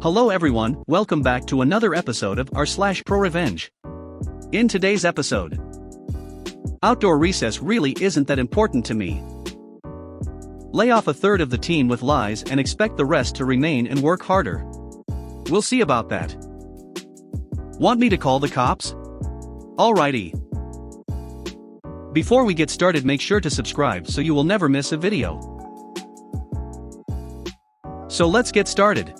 Hello everyone, welcome back to another episode of r/ProRevenge. In today's episode, outdoor recess really isn't that important to me. Lay off a third of the team with lies and expect the rest to remain and work harder. We'll see about that. Want me to call the cops? Alrighty. Before we get started, make sure to subscribe so you will never miss a video. So let's get started.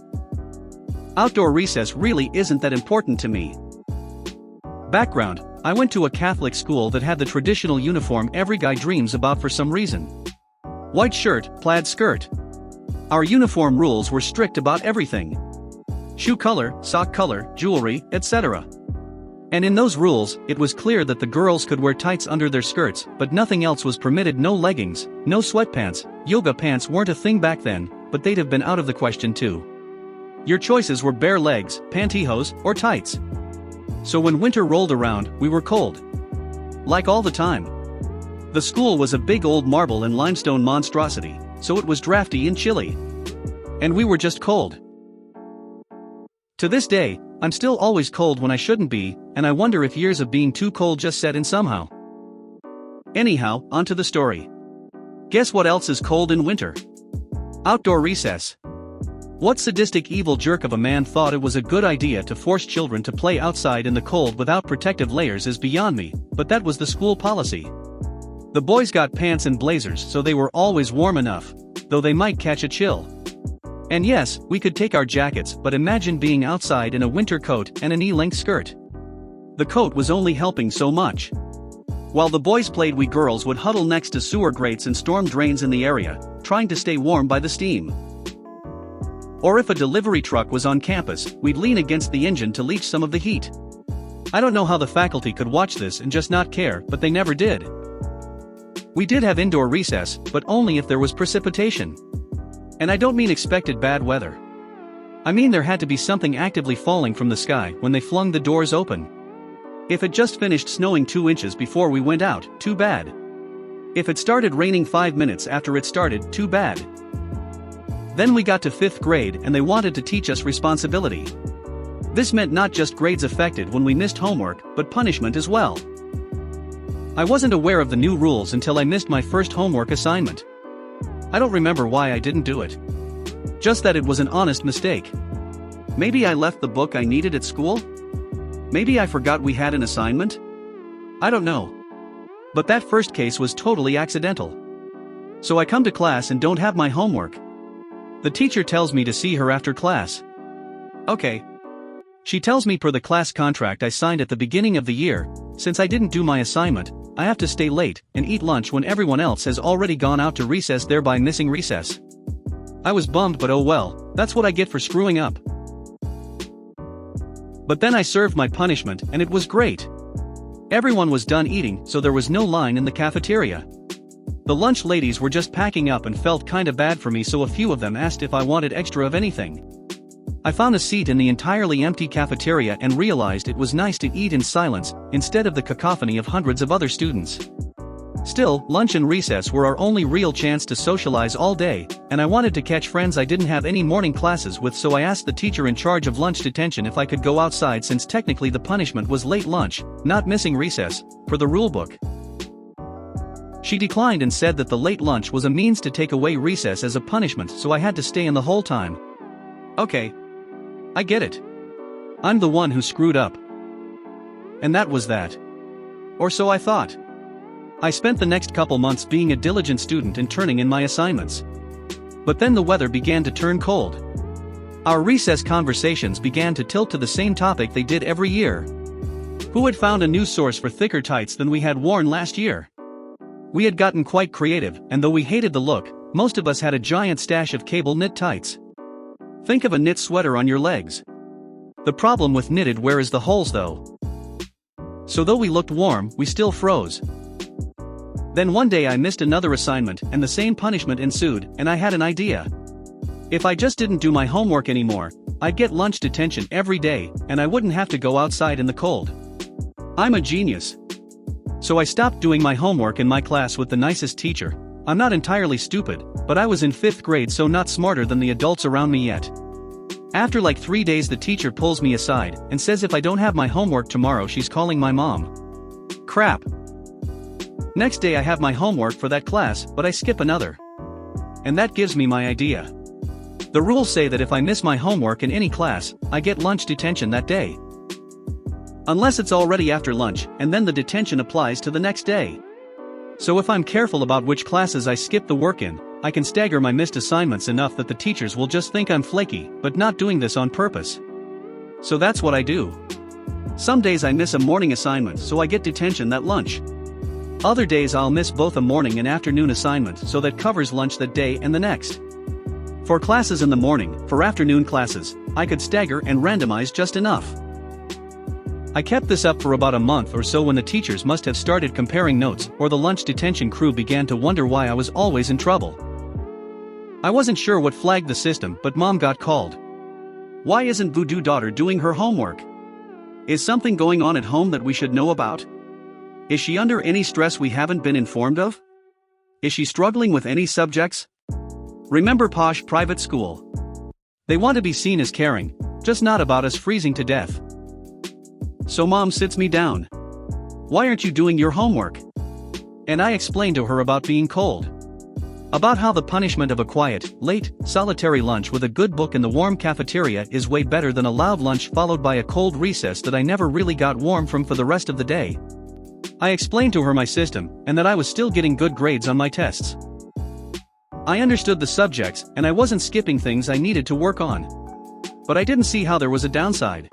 Outdoor recess really isn't that important to me. Background: I went to a Catholic school that had the traditional uniform every guy dreams about for some reason. White shirt, plaid skirt. Our uniform rules were strict about everything. Shoe color, sock color, jewelry, etc. And in those rules, it was clear that the girls could wear tights under their skirts, but nothing else was permitted. No leggings, no sweatpants. Yoga pants weren't a thing back then, but they'd have been out of the question too. Your choices were bare legs, pantyhose, or tights. So when winter rolled around, we were cold. Like all the time. The school was a big old marble and limestone monstrosity, so it was drafty and chilly. And we were just cold. To this day, I'm still always cold when I shouldn't be, and I wonder if years of being too cold just set in somehow. Anyhow, onto the story. Guess what else is cold in winter? Outdoor recess. What sadistic evil jerk of a man thought it was a good idea to force children to play outside in the cold without protective layers is beyond me, but that was the school policy. The boys got pants and blazers, so they were always warm enough, though they might catch a chill. And yes, we could take our jackets, but imagine being outside in a winter coat and a knee-length skirt. The coat was only helping so much. While the boys played, we girls would huddle next to sewer grates and storm drains in the area, trying to stay warm by the steam. Or if a delivery truck was on campus, we'd lean against the engine to leach some of the heat. I don't know how the faculty could watch this and just not care, but they never did. We did have indoor recess, but only if there was precipitation. And I don't mean expected bad weather. I mean there had to be something actively falling from the sky when they flung the doors open. If it just finished snowing 2 inches before we went out, too bad. If it started raining 5 minutes after it started, too bad. Then we got to 5th grade and they wanted to teach us responsibility. This meant not just grades affected when we missed homework, but punishment as well. I wasn't aware of the new rules until I missed my first homework assignment. I don't remember why I didn't do it. Just that it was an honest mistake. Maybe I left the book I needed at school? Maybe I forgot we had an assignment? I don't know. But that first case was totally accidental. So I come to class and don't have my homework. The teacher tells me to see her after class. Okay. She tells me per the class contract I signed at the beginning of the year, since I didn't do my assignment, I have to stay late and eat lunch when everyone else has already gone out to recess, thereby missing recess. I was bummed, but oh well, that's what I get for screwing up. But then I served my punishment and it was great. Everyone was done eating, so there was no line in the cafeteria. The lunch ladies were just packing up and felt kinda bad for me, so a few of them asked if I wanted extra of anything. I found a seat in the entirely empty cafeteria and realized it was nice to eat in silence, instead of the cacophony of hundreds of other students. Still, lunch and recess were our only real chance to socialize all day, and I wanted to catch friends I didn't have any morning classes with, so I asked the teacher in charge of lunch detention if I could go outside, since technically the punishment was late lunch, not missing recess, per the rulebook. She declined and said that the late lunch was a means to take away recess as a punishment, so I had to stay in the whole time. Okay. I get it. I'm the one who screwed up. And that was that. Or so I thought. I spent the next couple months being a diligent student and turning in my assignments. But then the weather began to turn cold. Our recess conversations began to tilt to the same topic they did every year. Who had found a new source for thicker tights than we had worn last year? We had gotten quite creative, and though we hated the look, most of us had a giant stash of cable knit tights. Think of a knit sweater on your legs. The problem with knitted wear is the holes though. So though we looked warm, we still froze. Then one day I missed another assignment and the same punishment ensued, and I had an idea. If I just didn't do my homework anymore, I'd get lunch detention every day, and I wouldn't have to go outside in the cold. I'm a genius. So I stopped doing my homework in my class with the nicest teacher. I'm not entirely stupid, but I was in 5th grade, so not smarter than the adults around me yet. After like 3 days the teacher pulls me aside and says if I don't have my homework tomorrow she's calling my mom. Crap. Next day I have my homework for that class but I skip another. And that gives me my idea. The rules say that if I miss my homework in any class, I get lunch detention that day. Unless it's already after lunch, and then the detention applies to the next day. So if I'm careful about which classes I skip the work in, I can stagger my missed assignments enough that the teachers will just think I'm flaky, but not doing this on purpose. So that's what I do. Some days I miss a morning assignment so I get detention that lunch. Other days I'll miss both a morning and afternoon assignment so that covers lunch that day and the next. For classes in the morning, for afternoon classes, I could stagger and randomize just enough. I kept this up for about a month or so when the teachers must have started comparing notes or the lunch detention crew began to wonder why I was always in trouble. I wasn't sure what flagged the system but mom got called. Why isn't Voodoo daughter doing her homework? Is something going on at home that we should know about? Is she under any stress we haven't been informed of? Is she struggling with any subjects? Remember posh private school. They want to be seen as caring, just not about us freezing to death. So mom sits me down. Why aren't you doing your homework? And I explain to her about being cold. About how the punishment of a quiet, late, solitary lunch with a good book in the warm cafeteria is way better than a loud lunch followed by a cold recess that I never really got warm from for the rest of the day. I explained to her my system, and that I was still getting good grades on my tests. I understood the subjects, and I wasn't skipping things I needed to work on. But I didn't see how there was a downside.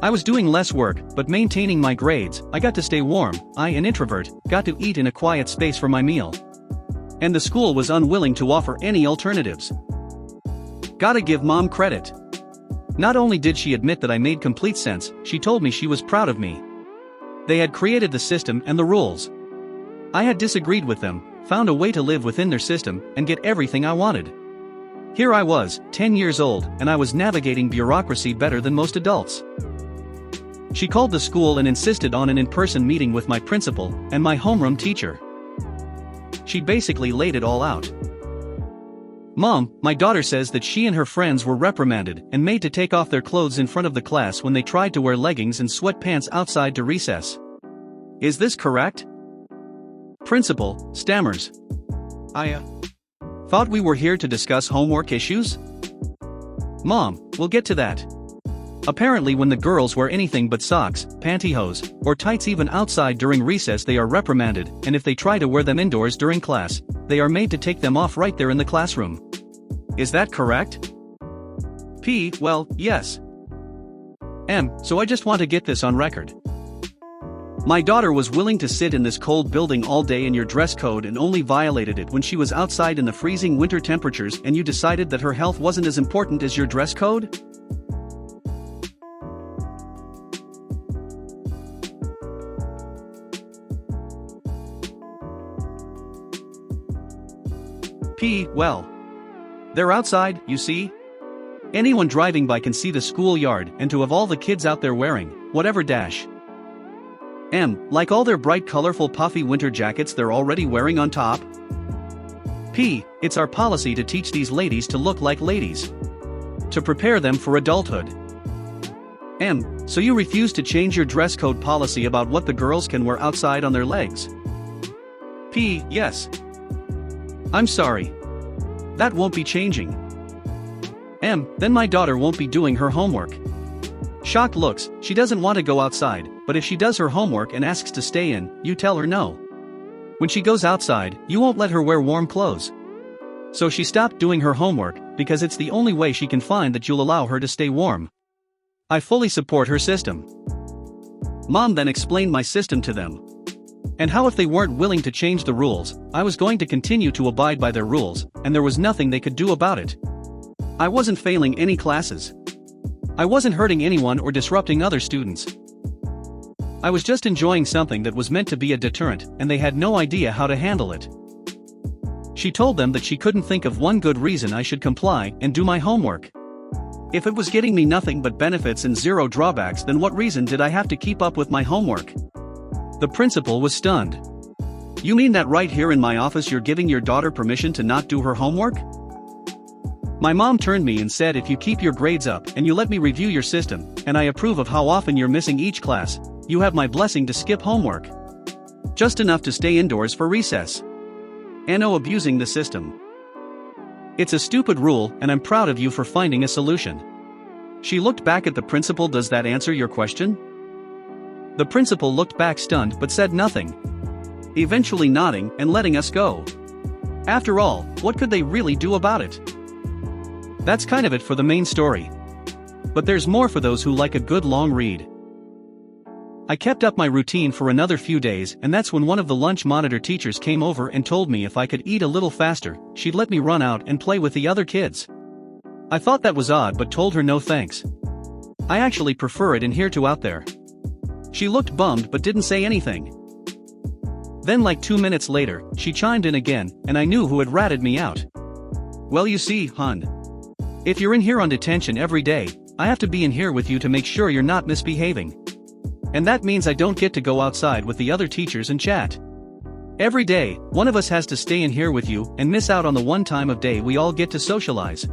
I was doing less work, but maintaining my grades. I got to stay warm, I, an introvert, got to eat in a quiet space for my meal. And the school was unwilling to offer any alternatives. Gotta give mom credit. Not only did she admit that I made complete sense, she told me she was proud of me. They had created the system and the rules. I had disagreed with them, found a way to live within their system, and get everything I wanted. Here I was, 10 years old, and I was navigating bureaucracy better than most adults. She called the school and insisted on an in-person meeting with my principal and my homeroom teacher. She basically laid it all out. Mom, my daughter says that she and her friends were reprimanded and made to take off their clothes in front of the class when they tried to wear leggings and sweatpants outside to recess. Is this correct? Principal stammers. I thought we were here to discuss homework issues? Mom, we'll get to that. Apparently when the girls wear anything but socks, pantyhose, or tights even outside during recess they are reprimanded, and if they try to wear them indoors during class, they are made to take them off right there in the classroom. Is that correct? P. Well, yes. M. So I just want to get this on record. My daughter was willing to sit in this cold building all day in your dress code and only violated it when she was outside in the freezing winter temperatures and you decided that her health wasn't as important as your dress code? P. Well. They're outside, you see? Anyone driving by can see the schoolyard and to have all the kids out there wearing, whatever dash. M. Like all their bright colorful puffy winter jackets they're already wearing on top? P. It's our policy to teach these ladies to look like ladies. To prepare them for adulthood. M. So you refuse to change your dress code policy about what the girls can wear outside on their legs? P. Yes. I'm sorry. That won't be changing. M. Then my daughter won't be doing her homework. Shocked looks, she doesn't want to go outside, but if she does her homework and asks to stay in, you tell her no. When she goes outside, you won't let her wear warm clothes. So she stopped doing her homework, because it's the only way she can find that you'll allow her to stay warm. I fully support her system. Mom then explained my system to them. And how if they weren't willing to change the rules, I was going to continue to abide by their rules, and there was nothing they could do about it. I wasn't failing any classes. I wasn't hurting anyone or disrupting other students. I was just enjoying something that was meant to be a deterrent, and they had no idea how to handle it. She told them that she couldn't think of one good reason I should comply and do my homework. If it was getting me nothing but benefits and zero drawbacks, then what reason did I have to keep up with my homework? The principal was stunned. You mean that right here in my office you're giving your daughter permission to not do her homework? My mom turned me and said, if you keep your grades up and you let me review your system, and I approve of how often you're missing each class, you have my blessing to skip homework. Just enough to stay indoors for recess. No abusing the system. It's a stupid rule and I'm proud of you for finding a solution. She looked back at the principal. Does that answer your question? The principal looked back stunned but said nothing. Eventually nodding and letting us go. After all, what could they really do about it? That's kind of it for the main story. But there's more for those who like a good long read. I kept up my routine for another few days, and that's when one of the lunch monitor teachers came over and told me if I could eat a little faster, she'd let me run out and play with the other kids. I thought that was odd but told her no thanks. I actually prefer it in here to out there. She looked bummed but didn't say anything. Then like 2 minutes later, she chimed in again, and I knew who had ratted me out. Well, you see, hon. If you're in here on detention every day, I have to be in here with you to make sure you're not misbehaving. And that means I don't get to go outside with the other teachers and chat. Every day, one of us has to stay in here with you and miss out on the one time of day we all get to socialize.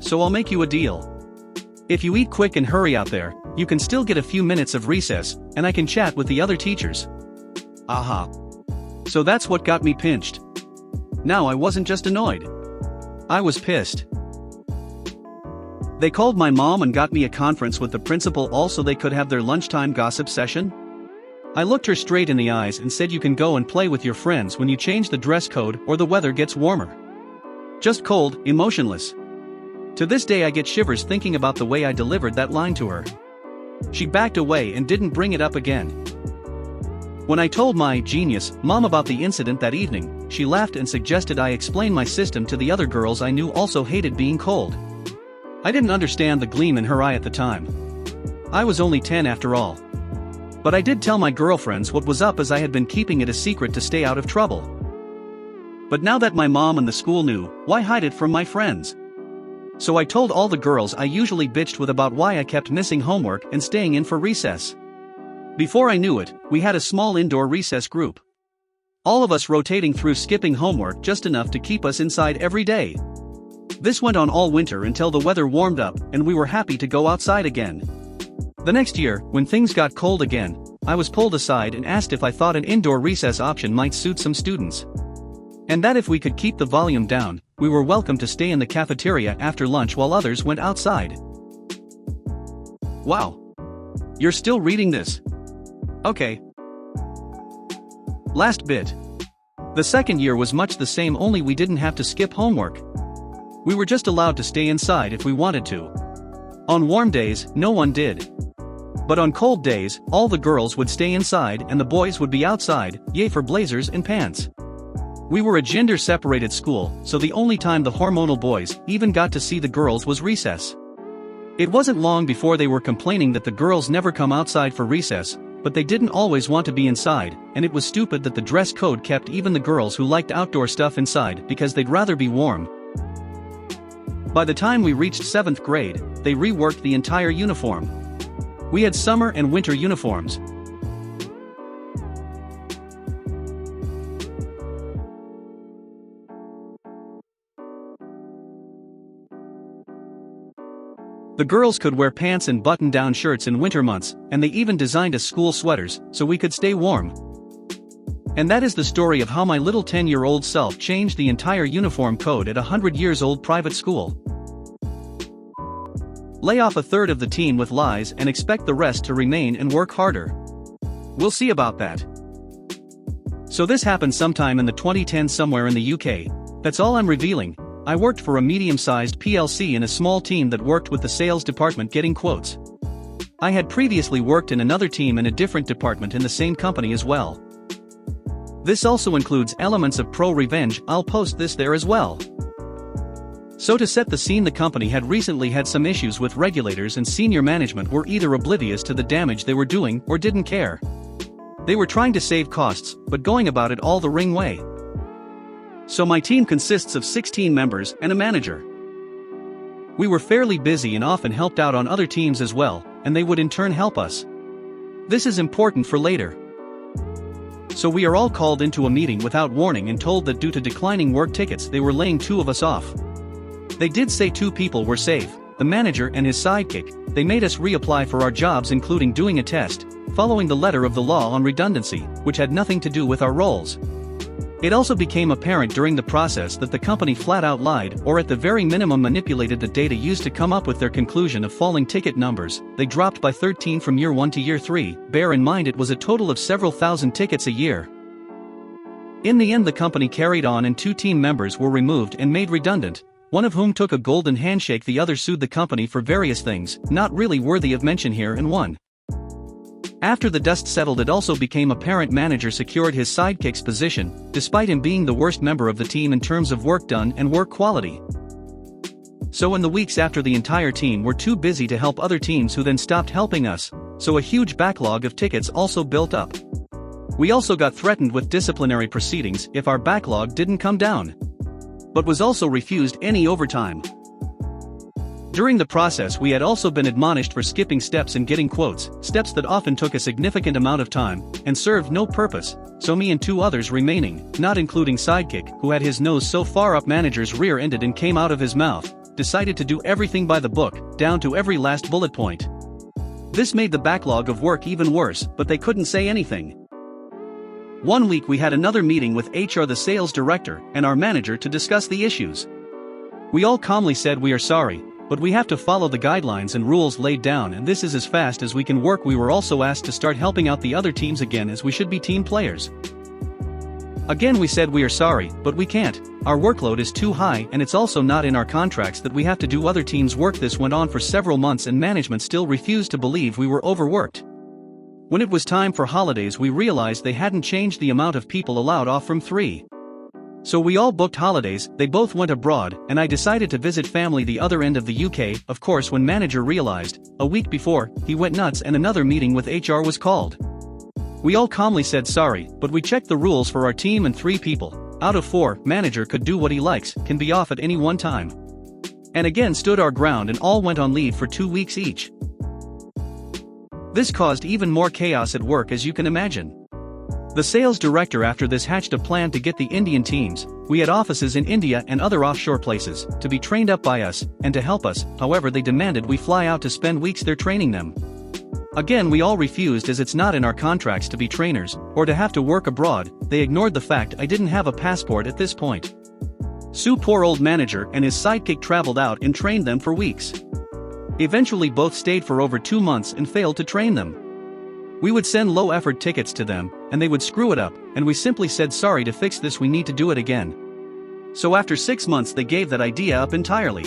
So I'll make you a deal. If you eat quick and hurry out there, you can still get a few minutes of recess, and I can chat with the other teachers. Aha. So that's what got me pinched. Now I wasn't just annoyed. I was pissed. They called my mom and got me a conference with the principal all so they could have their lunchtime gossip session. I looked her straight in the eyes and said, you can go and play with your friends when you change the dress code or the weather gets warmer. Just cold, emotionless. To this day I get shivers thinking about the way I delivered that line to her. She backed away and didn't bring it up again. When I told my genius mom about the incident that evening, she laughed and suggested I explain my system to the other girls I knew also hated being cold. I didn't understand the gleam in her eye at the time. I was only 10 after all. But I did tell my girlfriends what was up, as I had been keeping it a secret to stay out of trouble. But now that my mom and the school knew, why hide it from my friends? So I told all the girls I usually bitched with about why I kept missing homework and staying in for recess. Before I knew it, we had a small indoor recess group. All of us rotating through skipping homework just enough to keep us inside every day. This went on all winter until the weather warmed up and we were happy to go outside again. The next year, when things got cold again, I was pulled aside and asked if I thought an indoor recess option might suit some students. And that if we could keep the volume down, we were welcome to stay in the cafeteria after lunch while others went outside. Wow. You're still reading this? Okay. Last bit. The second year was much the same, only we didn't have to skip homework. We were just allowed to stay inside if we wanted to. On warm days, no one did. But on cold days, all the girls would stay inside and the boys would be outside, yay for blazers and pants. We were a gender-separated school, so the only time the hormonal boys even got to see the girls was recess. It wasn't long before they were complaining that the girls never come outside for recess, but they didn't always want to be inside, and it was stupid that the dress code kept even the girls who liked outdoor stuff inside because they'd rather be warm. By the time we reached 7th grade, they reworked the entire uniform. We had summer and winter uniforms. The girls could wear pants and button-down shirts in winter months, and they even designed us school sweaters, so we could stay warm. And that is the story of how my little 10-year-old self changed the entire uniform code at a 100-years-old private school. Lay off a third of the team with lies and expect the rest to remain and work harder. We'll see about that. So this happened sometime in the 2010s somewhere in the UK. That's all I'm revealing. I worked for a medium-sized PLC in a small team that worked with the sales department getting quotes. I had previously worked in another team in a different department in the same company as well. This also includes elements of ProRevenge. I'll post this there as well. So to set the scene, the company had recently had some issues with regulators and senior management were either oblivious to the damage they were doing or didn't care. They were trying to save costs, but going about it all the wrong way. So my team consists of 16 members and a manager. We were fairly busy and often helped out on other teams as well, and they would in turn help us. This is important for later. So we are all called into a meeting without warning and told that due to declining work tickets they were laying 2 of us off. They did say 2 people were safe, the manager and his sidekick. They made us reapply for our jobs, including doing a test, following the letter of the law on redundancy, which had nothing to do with our roles. It also became apparent during the process that the company flat out lied, or at the very minimum manipulated the data used to come up with their conclusion of falling ticket numbers. They dropped by 13 from year 1 to year 3, bear in mind it was a total of several thousand tickets a year. In the end the company carried on and 2 team members were removed and made redundant, one of whom took a golden handshake, the other sued the company for various things, not really worthy of mention here, and won. After the dust settled it also became apparent manager secured his sidekick's position, despite him being the worst member of the team in terms of work done and work quality. So in the weeks after the entire team were too busy to help other teams who then stopped helping us, so a huge backlog of tickets also built up. We also got threatened with disciplinary proceedings if our backlog didn't come down, but was also refused any overtime. During the process we had also been admonished for skipping steps and getting quotes, steps that often took a significant amount of time, and served no purpose, so me and 2 others remaining, not including sidekick, who had his nose so far up manager's rear ended and came out of his mouth, decided to do everything by the book, down to every last bullet point. This made the backlog of work even worse, but they couldn't say anything. One week we had another meeting with HR, the sales director, and our manager to discuss the issues. We all calmly said we are sorry, but we have to follow the guidelines and rules laid down, and this is as fast as we can work. We were also asked to start helping out the other teams again, as we should be team players. Again we said we are sorry, but we can't. Our workload is too high, and it's also not in our contracts that we have to do other teams' work. This went on for several months and management still refused to believe we were overworked. When it was time for holidays we realized they hadn't changed the amount of people allowed off from 3. So we all booked holidays. They both went abroad, and I decided to visit family the other end of the UK. Of course when manager realized, a week before, he went nuts and another meeting with HR was called. We all calmly said sorry, but we checked the rules for our team and 3 people out of 4, manager could do what he likes, can be off at any one time. And again stood our ground and all went on leave for 2 weeks each. This caused even more chaos at work, as you can imagine. The sales director after this hatched a plan to get the Indian teams, we had offices in India and other offshore places, to be trained up by us, and to help us. However they demanded we fly out to spend weeks there training them. Again we all refused, as it's not in our contracts to be trainers, or to have to work abroad. They ignored the fact I didn't have a passport at this point. So poor old manager and his sidekick traveled out and trained them for weeks. Eventually both stayed for over 2 months and failed to train them. We would send low-effort tickets to them, and they would screw it up, and we simply said sorry, to fix this we need to do it again. So after 6 months they gave that idea up entirely.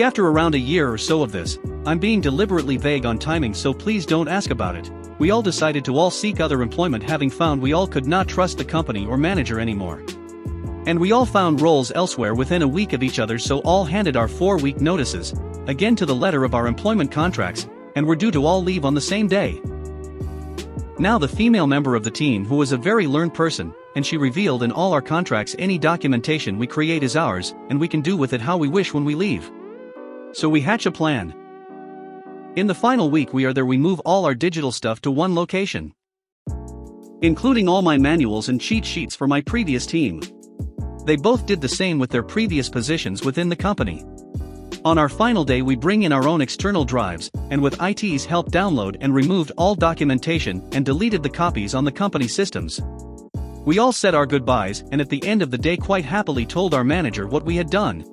After around a year or so of this, I'm being deliberately vague on timing so please don't ask about it, we all decided to all seek other employment, having found we all could not trust the company or manager anymore. And we all found roles elsewhere within a week of each other, so all handed our 4-week notices, again to the letter of our employment contracts, and were due to all leave on the same day. Now the female member of the team, who was a very learned person, and she revealed in all our contracts any documentation we create is ours, and we can do with it how we wish when we leave. So we hatch a plan. In the final week we are there, we move all our digital stuff to one location, including all my manuals and cheat sheets for my previous team. They both did the same with their previous positions within the company. On our final day we bring in our own external drives, and with IT's help download and removed all documentation and deleted the copies on the company systems. We all said our goodbyes, and at the end of the day quite happily told our manager what we had done.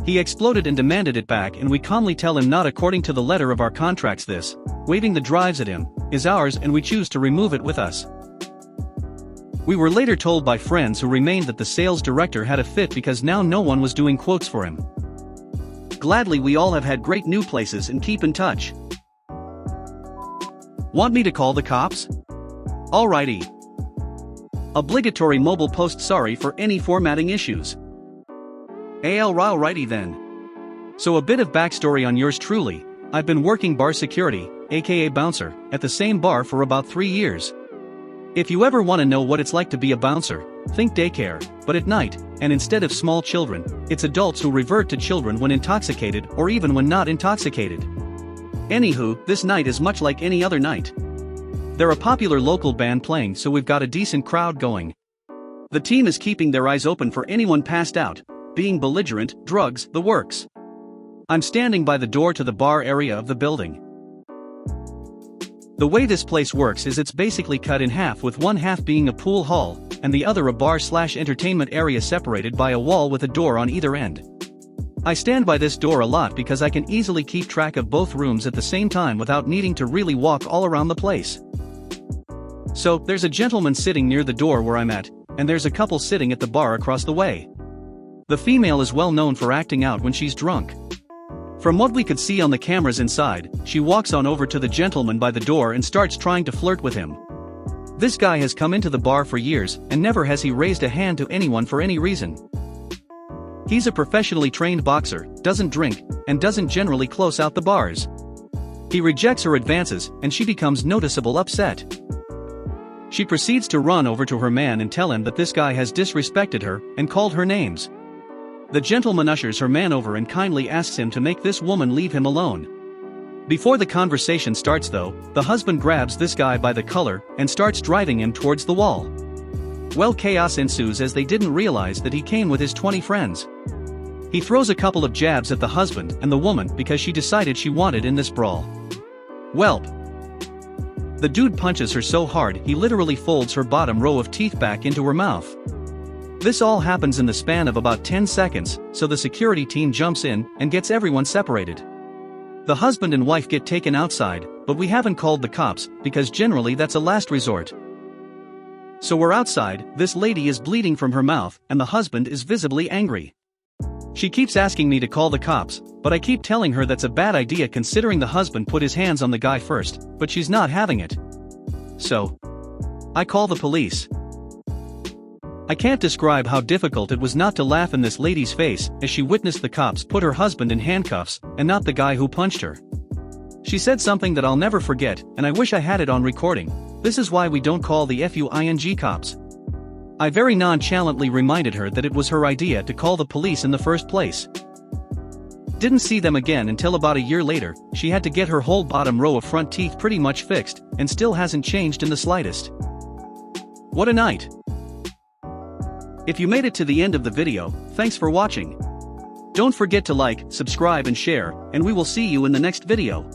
He exploded and demanded it back, and we calmly tell him not according to the letter of our contracts. This, waving the drives at him, is ours and we choose to remove it with us. We were later told by friends who remained that the sales director had a fit because now no one was doing quotes for him. Gladly we all have had great new places and keep in touch. Want me to call the cops? Alrighty. Obligatory mobile post sorry for any formatting issues. Alrighty then. So a bit of backstory on yours truly. I've been working bar security, aka bouncer, at the same bar for about 3 years. If you ever want to know what it's like to be a bouncer, think daycare, but at night, and instead of small children, it's adults who revert to children when intoxicated or even when not intoxicated. Anywho, this night is much like any other night. They're a popular local band playing, so we've got a decent crowd going. The team is keeping their eyes open for anyone passed out, being belligerent, drugs, the works. I'm standing by the door to the bar area of the building. The way this place works is it's basically cut in half, with one half being a pool hall, and the other a bar/entertainment area separated by a wall with a door on either end. I stand by this door a lot because I can easily keep track of both rooms at the same time without needing to really walk all around the place. So, there's a gentleman sitting near the door where I'm at, and there's a couple sitting at the bar across the way. The female is well known for acting out when she's drunk. From what we could see on the cameras inside, she walks on over to the gentleman by the door and starts trying to flirt with him. This guy has come into the bar for years, and never has he raised a hand to anyone for any reason. He's a professionally trained boxer, doesn't drink, and doesn't generally close out the bars. He rejects her advances, and she becomes noticeable upset. She proceeds to run over to her man and tell him that this guy has disrespected her, and called her names. The gentleman ushers her man over and kindly asks him to make this woman leave him alone. Before the conversation starts though, the husband grabs this guy by the collar, and starts driving him towards the wall. Well, chaos ensues as they didn't realize that he came with his 20 friends. He throws a couple of jabs at the husband and the woman because she decided she wanted in this brawl. Welp. The dude punches her so hard he literally folds her bottom row of teeth back into her mouth. This all happens in the span of about 10 seconds, so the security team jumps in and gets everyone separated. The husband and wife get taken outside, but we haven't called the cops because generally that's a last resort. So we're outside, this lady is bleeding from her mouth, and the husband is visibly angry. She keeps asking me to call the cops, but I keep telling her that's a bad idea considering the husband put his hands on the guy first, but she's not having it. So I call the police. I can't describe how difficult it was not to laugh in this lady's face as she witnessed the cops put her husband in handcuffs, and not the guy who punched her. She said something that I'll never forget, and I wish I had it on recording. This is why we don't call the FUING cops. I very nonchalantly reminded her that it was her idea to call the police in the first place. Didn't see them again until about a year later. She had to get her whole bottom row of front teeth pretty much fixed, and still hasn't changed in the slightest. What a night. If you made it to the end of the video, thanks for watching. Don't forget to like, subscribe and share, and we will see you in the next video.